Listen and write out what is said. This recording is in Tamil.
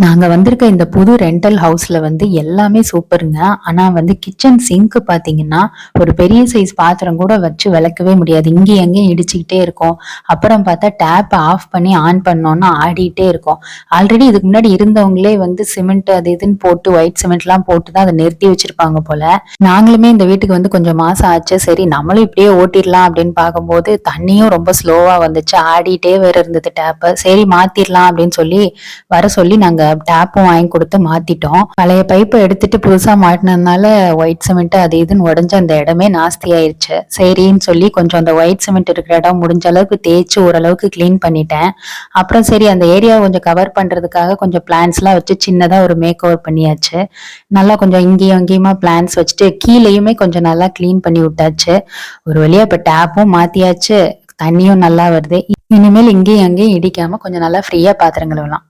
நாங்க வந்திருக்க இந்த புது ரெண்டல் ஹவுஸ்ல எல்லாமே சூப்பருங்க. ஆனா கிச்சன் சிங்க் பாத்தீங்கன்னா, ஒரு பெரிய சைஸ் பாத்திரம் கூட வச்சு விளக்கவே முடியாது. இங்கேயும் அங்கேயும் இடிச்சுக்கிட்டே இருக்கும். அப்புறம் பார்த்தா டேப் ஆஃப் பண்ணி ஆன் பண்ணோம்னா ஆடிட்டே இருக்கும். ஆல்ரெடி இதுக்கு முன்னாடி இருந்தவங்களே சிமெண்ட் அது இதுன்னு போட்டு ஒயிட் சிமெண்ட்லாம் போட்டு தான் அத நிறுத்தி வச்சிருப்பாங்க போல. நாங்களுமே இந்த வீட்டுக்கு கொஞ்சம் மாசம் ஆச்சு. சரி நம்மளும் இப்படியே ஓட்டிடலாம் அப்படின்னு பார்க்கும்போது, தண்ணியும் ரொம்ப ஸ்லோவா வந்துச்சு. ஆடிட்டே வேற இருந்தது டேப்பு. சரி மாத்திரலாம் அப்படின்னு சொல்லி வர சொல்லி நாங்க டேப்பும் வாங்கி கொடுத்து மாத்திட்டோம். பழைய பைப்பை எடுத்துட்டு புதுசா மாட்டினதுனால ஒயிட் சிமெண்ட் அது இதுன்னு உடஞ்சு அந்த இடமே நாஸ்தி ஆயிருச்சு. சரின்னு சொல்லி கொஞ்சம் அந்த ஒயிட் சிமெண்ட் இருக்கிற இடம் முடிஞ்ச அளவுக்கு தேய்ச்சி ஓரளவுக்கு கிளீன் பண்ணிட்டேன். அப்புறம் சரி அந்த ஏரியாவை கொஞ்சம் கவர் பண்றதுக்காக கொஞ்சம் பிளான்ஸ் எல்லாம் வச்சு சின்னதா ஒரு மேக் ஓவர் பண்ணியாச்சு. நல்லா கொஞ்சம் இங்கேயும் அங்கேயுமா பிளான்ஸ் வச்சுட்டு கீழேயுமே கொஞ்சம் நல்லா கிளீன் பண்ணி விட்டாச்சு. ஒரு வழியா இப்ப டேப்பும் மாத்தியாச்சு, தண்ணியும் நல்லா வருது. இனிமேல் இங்கேயும் அங்கேயும் இடிக்காம கொஞ்சம் நல்லா ஃப்ரீயா பாத்திரம் கழுவலாம்.